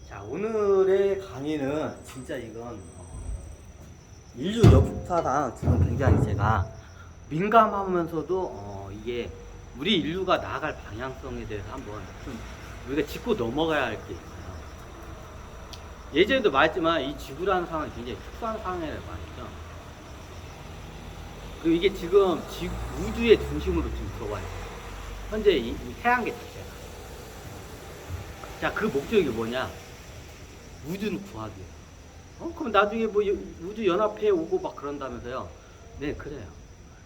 자, 오늘의 강의는 진짜 이건 인류 역사상 지금 굉장히 제가 민감하면서도 이게 우리 인류가 나아갈 방향성에 대해서 한번 좀 우리가 짚고 넘어가야 할 게 있어요. 예전에도 말했지만 이 지구라는 상황이 굉장히 특수한 상황이라는 말이죠. 그리고 이게 지금 우주의 중심으로 지금 들어와 있어요. 현재 이 태양계 자체가. 자, 그 목적이 뭐냐? 우주를 구하기예요. 그럼 나중에 뭐 우주 연합회에 오고 막 그런다면서요? 네, 그래요.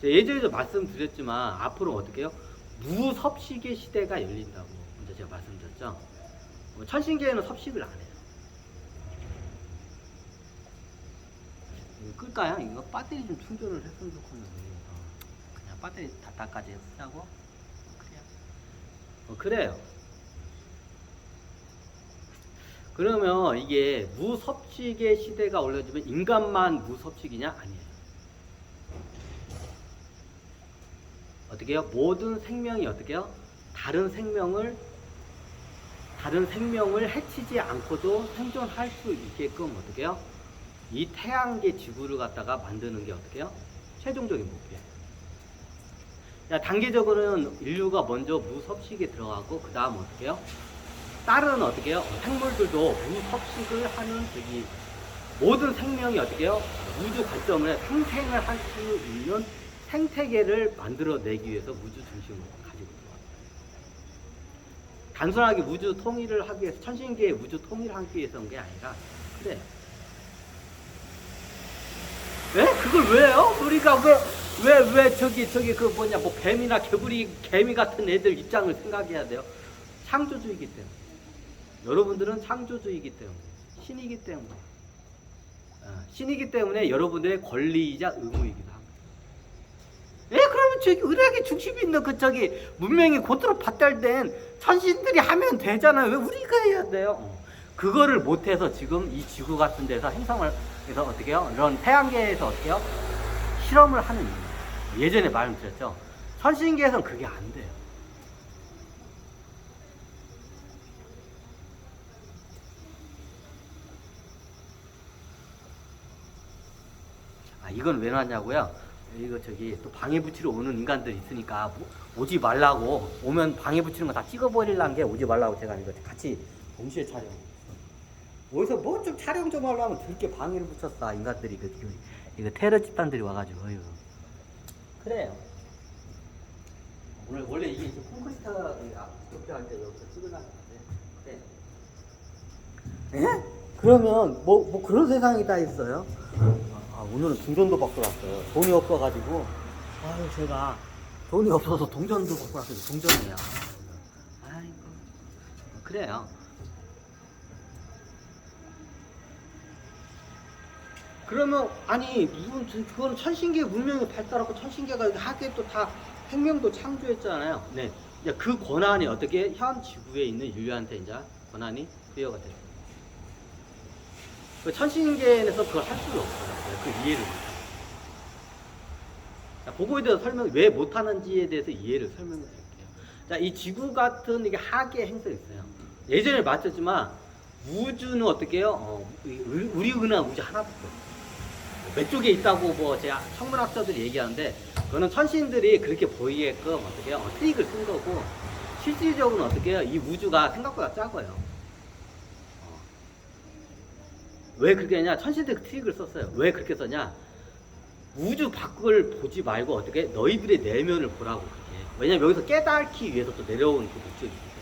제가 예전에도 말씀드렸지만 앞으로 어떻게 해요? 무섭식의 시대가 열린다고 먼저 제가 말씀드렸죠. 천신계에는 섭식을 안 해요. 이거 끌까요? 이거 배터리 좀 충전을 했으면 좋겠는데 그냥 배터리 닫다까지 쓰자고? 그래요. 그래요. 그러면 이게 무섭식의 시대가 올려지면 인간만 무섭식이냐? 아니에요. 어떻게 해요? 모든 생명이 어떻게 해요? 다른 생명을 해치지 않고도 생존할 수 있게끔 어떻게 해요? 이 태양계 지구를 갖다가 만드는 게 어떻게 해요? 최종적인 목표예요. 자, 단계적으로는 인류가 먼저 무섭식에 들어가고 그 다음 어떻게 해요? 다른 어떻게 해요? 생물들도 무섭식을 하는 모든 생명이 어떻게 해요? 우주 관점을 생생을 할 수 있는 생태계를 만들어내기 위해서 우주 중심으로 가지고 들어갑니다. 단순하게 우주 통일을 하기 위해서, 천신계의 우주 통일을 하기 위해서 온 게 아니라, 그래요. 왜? 그걸 왜요? 우리가 뭐 뱀이나 개미 같은 애들 입장을 생각해야 돼요? 창조주의이기 때문에. 여러분들은 창조주의이기 때문에. 신이기 때문에. 신이기 때문에 여러분들의 권리이자 의무이기도 합니다. 그러면 의학의 중심이 있는 문명이 곧으로 발달된 천신들이 하면 되잖아요. 왜 우리가 해야 돼요? 그거를 못해서 지금 이 지구 같은 데서 행성을 해서 어떻게 해요? 이런 태양계에서 어떻게 해요? 실험을 하는 이유. 예전에 말씀드렸죠. 천신계에서는 그게 안 돼요. 이건 왜 놨냐고요? 이거 또 방해 붙이러 오는 인간들이 있으니까 오지 말라고, 오면 방해 붙이는 거 다 찍어버리려는 게 오지 말라고 제가 이거 같이 동시에 촬영. 어디서 뭐 좀 촬영 좀 하려면 그렇게 방해를 붙였어 인간들이. 이거 테러 집단들이 와가지고. 어휴. 그래요. 원래 이게 콘크리트 접대할 때 여기서 찍으려는데. 그래. 예? 그러면 뭐 그런 세상이 다 있어요? 오늘은 동전도 받고 왔어요. 돈이 없어가지고. 제가 돈이 없어서 동전도 받고 왔어요. 동전이에요. 아이고. 그래요. 그러면 그거는 천신계 문명이 발달하고 천신계가 하게 또 다 생명도 창조했잖아요. 네. 이제 그 권한이 어떻게 현 지구에 있는 인류한테 이제 권한이 부여가 됐어요. 천신계에서 그걸 할 수가 없어요. 그 이해를 못해요. 그거에 대해서 왜 못하는지에 대해서 이해를 설명해 드릴게요. 자, 이 지구 같은 이게 하계 행성이 있어요. 예전에 말했지만 우주는 어떻게 해요? 우리 은하 우주 하나밖에 없어요. 몇 쪽에 있다고 제가 천문학자들이 얘기하는데, 그거는 천신들이 그렇게 보이게끔 어떻게 해요? 트릭을 쓴 거고, 실질적으로는 어떻게 해요? 이 우주가 생각보다 작아요. 왜 그렇게 하냐? 천신들이 트릭을 썼어요. 왜 그렇게 썼냐? 우주 밖을 보지 말고 어떻게 너희들의 내면을 보라고 그렇게. 왜냐면 여기서 깨닫기 위해서 또 내려오는 그 목적이 있어요.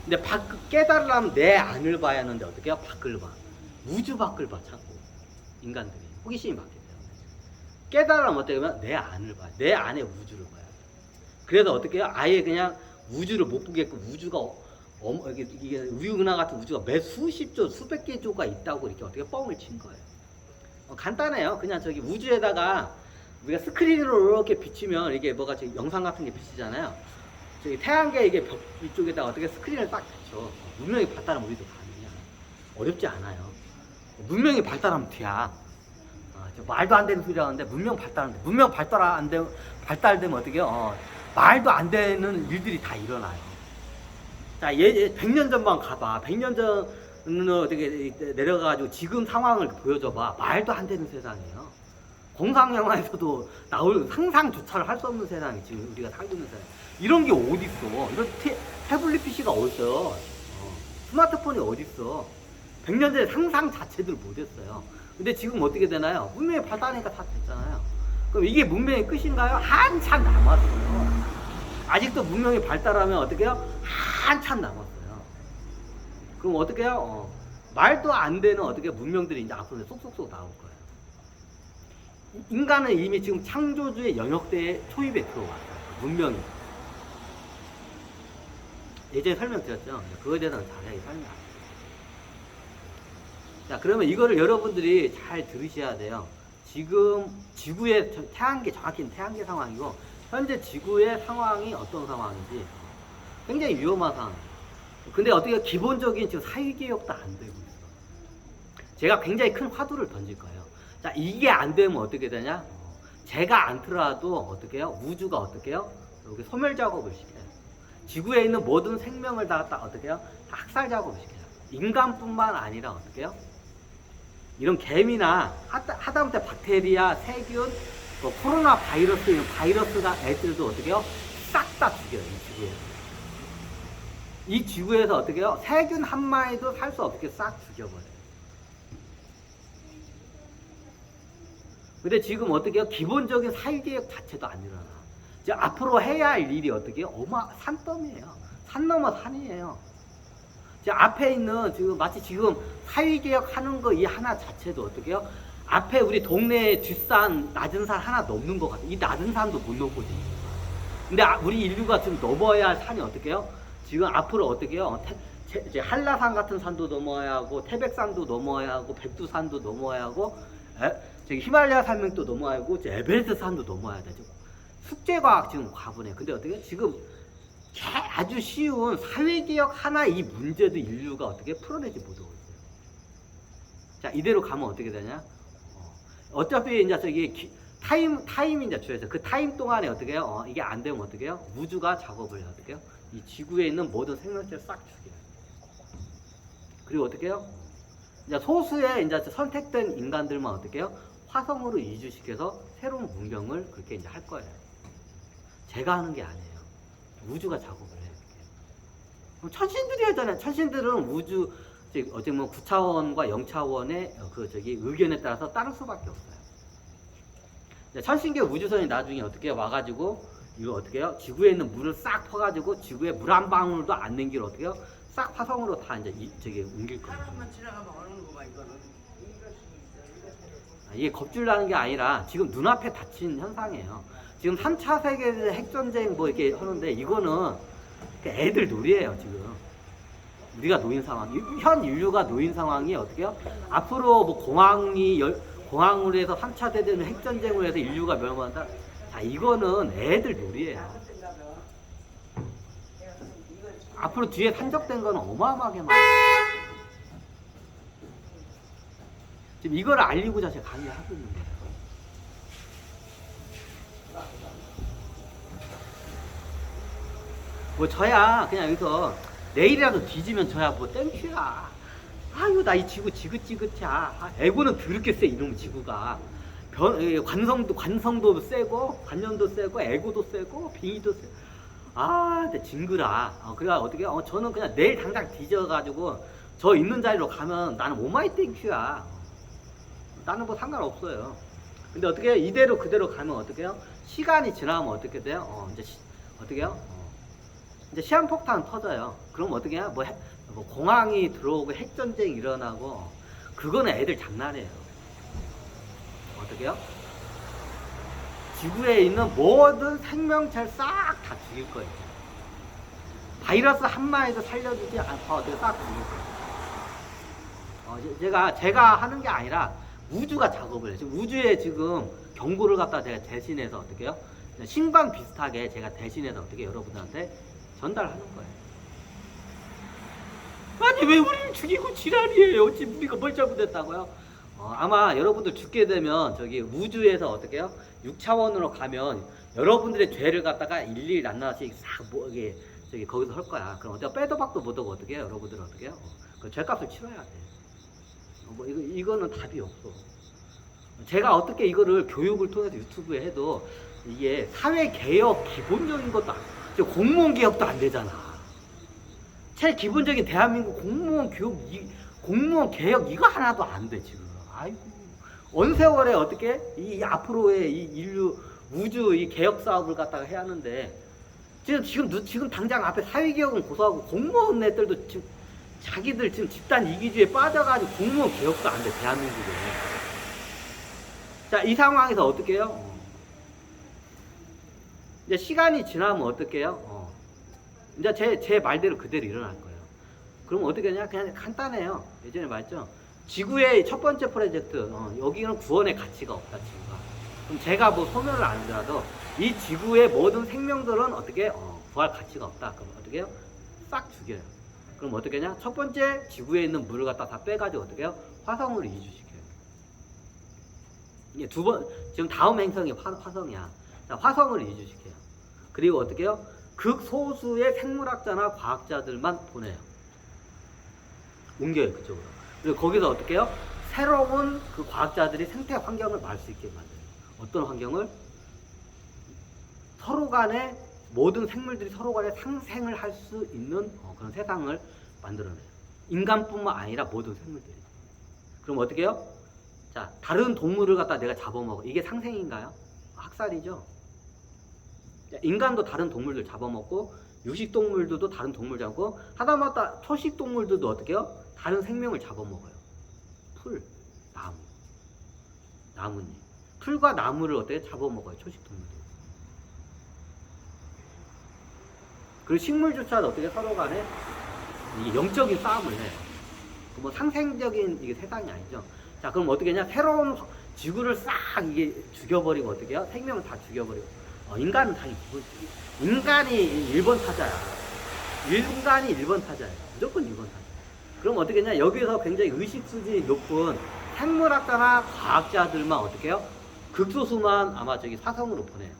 근데 깨달으려면 내 안을 봐야 하는데 어떻게 해요? 밖을 봐. 우주 밖을 봐, 자꾸. 인간들이. 호기심이 많기 때문에. 깨달으려면 어떻게 하면 내 안을 봐요. 내 안에 우주를 봐야 돼요. 그래서 어떻게 해요? 아예 그냥 우주를 못 보게끔 우주가 이게 우리 은하 같은 우주가 몇 수십 조, 수백 개 조가 있다고 이렇게 어떻게 뻥을 친 거예요. 간단해요. 그냥 우주에다가 우리가 스크린으로 이렇게 비치면 이게 영상 같은 게 비치잖아요. 태양계 이게 벽 위쪽에다가 어떻게 스크린을 딱 비춰. 문명이 발달하면 우리도 가능해요. 어렵지 않아요. 문명이 발달하면 돼야. 말도 안 되는 소리 하는데 문명 발달되면 어떻게 해요? 말도 안 되는 일들이 다 일어나요. 자, 100년 전만 가봐. 100년 전은 어떻게 내려가가지고 지금 상황을 보여줘봐. 말도 안 되는 세상이에요. 공상 영화에서도 나올 상상조차를 할 수 없는 세상이 지금 우리가 살고 있는 세상. 이런 게 어딨어? 이런 태블릿 PC가 어딨어? 스마트폰이 어딨어? 100년 전에 상상 자체들 못했어요. 근데 지금 어떻게 되나요? 문명이 발달하니까 다 됐잖아요. 그럼 이게 문명의 끝인가요? 한참 남았어요. 아직도 문명이 발달하면 어떻게 해요? 한참 남았어요. 그럼 어떻게 해요? 말도 안 되는 어떻게 문명들이 이제 앞으로 쏙쏙쏙 나올 거예요. 인간은 이미 지금 창조주의 영역대에 초입에 들어왔어요. 문명이. 예전에 설명드렸죠? 그거에 대해서는 자세히 설명 안 해요. 자, 그러면 이거를 여러분들이 잘 들으셔야 돼요. 지금 지구의 태양계, 정확히는 태양계 상황이고, 현재 지구의 상황이 어떤 상황인지 굉장히 위험한 상황. 근데 어떻게 기본적인 지금 사회개혁도 안 되고 있어. 제가 굉장히 큰 화두를 던질 거예요. 자, 이게 안 되면 어떻게 되냐? 제가 않더라도 어떻게 해요? 우주가 어떻게 해요? 여기 소멸 작업을 시켜요. 지구에 있는 모든 생명을 다 어떻게 해요? 다 학살 작업을 시켜요. 인간뿐만 아니라 어떻게 해요? 이런 개미나 하다못해 박테리아, 세균, 코로나 바이러스, 이런 바이러스가 애들도 어떻게 해요? 싹 다 죽여요, 이 지구에서. 이 지구에서 어떻게 해요? 세균 한 마리도 살 수 없게 싹 죽여버려요. 근데 지금 어떻게 해요? 기본적인 사회개혁 자체도 안 일어나. 이제 앞으로 해야 할 일이 어떻게 해요? 산더미예요. 산 넘어 산이에요. 이제 앞에 있는 지금 마치 지금 사회개혁 하는 거 이 하나 자체도 어떻게 해요? 앞에 우리 동네 뒷산, 낮은 산 하나 넘는 것 같아요. 이 낮은 산도 못 넘거든요. 근데 우리 인류가 지금 넘어야 할 산이 어떻게 해요? 지금 앞으로 어떻게 해요? 이제 한라산 같은 산도 넘어야 하고, 태백산도 넘어야 하고, 백두산도 넘어야 하고, 저기 히말라야 산맥도 넘어야 하고, 에베레스트 산도 넘어야 되죠. 숙제과학 지금 과분해. 근데 어떻게 지금 아주 쉬운 사회개혁 하나 이 문제도 인류가 어떻게 풀어내지 못하고 있어요. 자, 이대로 가면 어떻게 되냐? 어차피 이제 저기 타임이 이제 주어져. 그 타임 동안에 어떻게 해요? 이게 안 되면 어떻게 해요? 우주가 작업을 어떻게 해요? 이 지구에 있는 모든 생명체를 싹 죽여요. 그리고 어떻게 해요? 이제 소수의 이제 선택된 인간들만 어떻게 해요? 화성으로 이주시켜서 새로운 문명을 그렇게 이제 할 거예요. 제가 하는 게 아니에요. 우주가 작업을 해요. 그럼 천신들이 하잖아요. 천신들은 우주, 어제 뭐 9차원과 0차원의 그 저기 의견에 따라서 따를 수밖에 없어요. 천신계 우주선이 나중에 어떻게 와가지고 이거 어떻게 해요? 지구에 있는 물을 싹 퍼가지고 지구에 물 한 방울도 안 남기로 어떻게 해요? 싹 화성으로 다 이제 저기 옮길 거예요. 사람만 지나가면 어느 거봐 이거는. 이게 겁줄나는 게 아니라 지금 눈앞에 닥친 현상이에요. 지금 3차 세계 핵전쟁 뭐 이렇게 하는데 이거는 애들 놀이에요, 지금. 우리가 놓인 상황. 현 인류가 놓인 상황이 어떻게 해요? 앞으로 뭐 공항으로 해서 3차 대전 핵전쟁으로 해서 인류가 멸망한다. 자, 이거는 애들 놀이에요. 앞으로 뒤에 산적된 건 어마어마하게 많아요. 지금 이걸 알리고자 제가 강의를 하고 있는 거예요. 뭐 저야 그냥 여기서 내일이라도 뒤지면 저야 뭐 땡큐야. 아유 나 이 지구 지긋지긋해. 에고는 더럽게 세 이놈 지구가. 관성도 세고 관념도 세고 에고도 세고 빙의도 세고. 근데 징그라. 그래가 어떻게 저는 그냥 내일 당장 뒤져가지고 저 있는 자리로 가면 나는 오마이 땡큐야. 나는 뭐 상관없어요. 근데 어떻게 해요? 이대로 그대로 가면 어떻게 해요? 시간이 지나면 어떻게 돼요? 이제 어떻게 해요? 이제 시한폭탄 터져요. 그럼 어떻게 해요? 뭐 공항이 들어오고 핵전쟁이 일어나고 그거는 애들 장난이에요. 어떻게 해요? 지구에 있는 모든 생명체를 싹 다 죽일 거예요. 바이러스 한 마리도 살려주지 않고 어떻게 싹 죽일 거예요. 제가 하는 게 아니라 우주가 작업을 해요. 지금 우주에 지금 경고를 갖다 제가 대신해서 어떻게 해요? 신방 비슷하게 제가 대신해서 어떻게 여러분들한테 전달하는 거예요. 아니 왜 우리를 죽이고 지랄이에요? 우리가 뭘 잘못했다고요? 아마 여러분들 죽게 되면 저기 우주에서 어떻게 해요? 6차원으로 가면 여러분들의 죄를 갖다가 일일이 낱낱이 싹 저기 거기서 할 거야. 그럼 어떻게 빼도 박도 못하고 어떻게 해요? 여러분들은 어떻게 해요? 그 죄값을 치러야 돼. 뭐 이거는 답이 없어. 제가 어떻게 이거를 교육을 통해서 유튜브에 해도 이게 사회 개혁 기본적인 것도 지금 공무원 개혁도 안 되잖아. 제일 기본적인 대한민국 공무원 교육 공무원 개혁 이거 하나도 안 돼 지금. 아이고 어느 세월에 어떻게 이 앞으로의 이 인류 우주 이 개혁 사업을 갖다가 해야 하는데 지금 당장 앞에 사회개혁은 고소하고 공무원 애들도 지금 자기들 지금 집단 이기주의에 빠져가지고 공무원 개혁도 안 돼 대한민국에. 자, 이 상황에서 어떻게 해요? 이제 시간이 지나면 어떻게 해요? 이제 제 말대로 그대로 일어날 거예요. 그럼 어떻게 하냐? 그냥 간단해요. 예전에 말했죠. 지구의 첫 번째 프로젝트, 여기는 구원의 가치가 없다, 지구가. 그럼 제가 뭐 소멸을 안 하더라도 이 지구의 모든 생명들은 어떻게 구할 가치가 없다. 그럼 어떻게 해요? 싹 죽여요. 그럼 어떻게 하냐? 첫 번째 지구에 있는 물을 갖다 다 빼가지고 어떻게 해요? 화성으로 이주시켜요. 이게 지금 다음 행성이 화성이야. 자, 화성을 이주시켜요. 그리고 어떻게 해요? 극소수의 생물학자나 과학자들만 보내요. 옮겨요, 그쪽으로. 그리고 거기서 어떻게 해요? 새로운 그 과학자들이 생태 환경을 말 수 있게 만들어요. 어떤 환경을? 서로 간에 모든 생물들이 서로 간에 상생을 할 수 있는 그런 세상을 만들어내요. 인간뿐만 아니라 모든 생물들이. 그럼 어떻게 해요? 자, 다른 동물을 갖다 내가 잡아먹어. 이게 상생인가요? 학살이죠. 인간도 다른 동물들 잡아먹고 육식동물들도 다른 동물 잡고 하다못해 초식동물들도 어떻게 해요? 다른 생명을 잡아먹어요. 풀, 나무, 나뭇잎. 풀과 나무를 어떻게 잡아먹어요? 초식동물들. 그리고 식물조차도 어떻게 서로 간에 이게 영적인 싸움을 해요. 뭐 상생적인 이게 세상이 아니죠. 자, 그럼 어떻게 하냐? 새로운 지구를 싹 이게 죽여버리고 어떻게 해요? 생명을 다 죽여버리고. 인간은 당연히 기본적이야. 인간이 1번 타자야. 인간이 1번 타자야. 무조건 1번 타자. 그럼 어떻게 하냐? 여기서 굉장히 의식 수준이 높은 생물학자나 과학자들만 어떻게 해요? 극소수만 아마 저기 화성으로 보내요.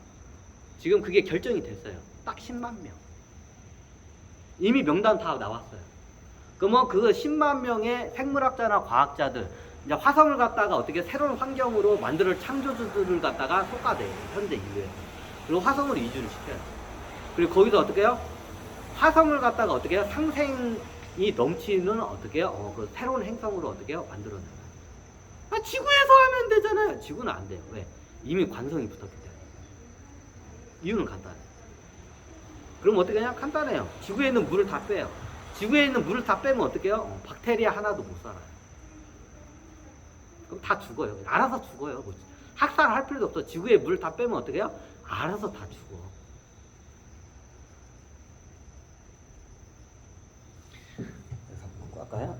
지금 그게 결정이 됐어요. 딱 10만 명. 이미 명단 다 나왔어요. 그러면 그 10만 명의 생물학자나 과학자들, 이제 화성을 갖다가 어떻게 새로운 환경으로 만들 창조주들을 갖다가 쏟아내요. 현재 인류에. 그리고 화성으로 이주를 시켜요. 그리고 거기서 어떻게 해요? 화성을 갖다가 어떻게 해요? 상생이 넘치는 어떻게 해요? 그 새로운 행성으로 어떻게 해요? 만들어내요. 지구에서 하면 되잖아요. 지구는 안 돼요. 왜? 이미 관성이 붙었기 때문에. 이유는 간단해요. 그럼 어떻게 하냐? 간단해요. 지구에 있는 물을 다 빼요. 지구에 있는 물을 다 빼면 어떻게 해요? 박테리아 하나도 못 살아요. 그럼 다 죽어요. 알아서 죽어요. 학살할 필요도 없어. 지구에 물을 다 빼면 어떻게 해요? 알아서 다 죽어. 그래서 먹고 할까요?